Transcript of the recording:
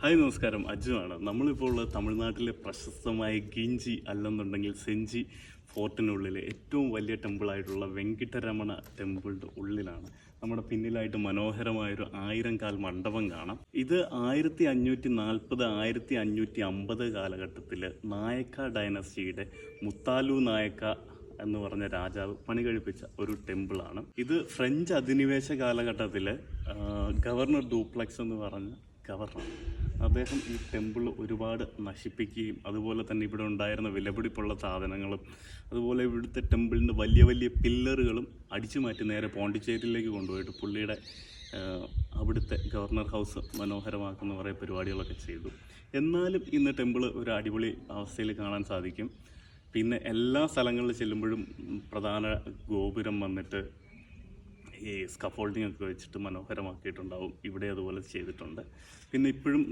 Hi നമസ്കാരം, അജു ആണ്. നമ്മളിപ്പോൾ ഉള്ളത് തമിഴ്നാട്ടിലെ പ്രശസ്തമായ ഗിഞ്ചി അല്ലെന്നുണ്ടെങ്കിൽ സെഞ്ചി ഫോർട്ടിനുള്ളിലെ ഏറ്റവും വലിയ ടെമ്പിളായിട്ടുള്ള വെങ്കിട്ടരമണ ടെമ്പിളിൻ്റെ ഉള്ളിലാണ്. നമ്മുടെ പിന്നിലായിട്ട് മനോഹരമായൊരു 1000 കാൽ മണ്ഡപം കാണാം. ഇത് 1540 1550 കാലഘട്ടത്തിൽ നായക്ക ഡൈനസ്റ്റിയുടെ മുത്താലു നായക്ക എന്ന് പറഞ്ഞ രാജാവ് പണി കഴിപ്പിച്ച ഒരു ടെമ്പിളാണ്. ഇത് ഫ്രഞ്ച് അധിനിവേശ കാലഘട്ടത്തിൽ ഗവർണർ ഡൂപ്ലക്സ് എന്ന് പറഞ്ഞ ഗവർണർ അദ്ദേഹം ഈ ടെമ്പിൾ ഒരുപാട് നശിപ്പിക്കുകയും അതുപോലെ തന്നെ ഇവിടെ ഉണ്ടായിരുന്ന വിലപിടിപ്പുള്ള സാധനങ്ങളും അതുപോലെ ഇവിടുത്തെ ടെമ്പിളിൻ്റെ വലിയ വലിയ പില്ലറുകളും അടിച്ചു മാറ്റി നേരെ പോണ്ടിച്ചേരിയിലേക്ക് കൊണ്ടുപോയിട്ട് പുള്ളിയുടെ അവിടുത്തെ ഗവർണർ ഹൗസ് മനോഹരമാക്കുന്ന കുറേ പരിപാടികളൊക്കെ ചെയ്തു. എന്നാലും ഇന്ന് ടെമ്പിൾ ഒരു അടിപൊളി അവസ്ഥയിൽ കാണാൻ സാധിക്കും. പിന്നെ എല്ലാ സ്ഥലങ്ങളിൽ ചെല്ലുമ്പോഴും പ്രധാന ഗോപുരം വന്നിട്ട് ഈ സ്കഫോൾഡിംഗ് ഒക്കെ വെച്ചിട്ട് മനോഹരമാക്കിയിട്ടുണ്ടാവും. ഇവിടെ അതുപോലെ ചെയ്തിട്ടുണ്ട്. പിന്നെ ഇപ്പോഴും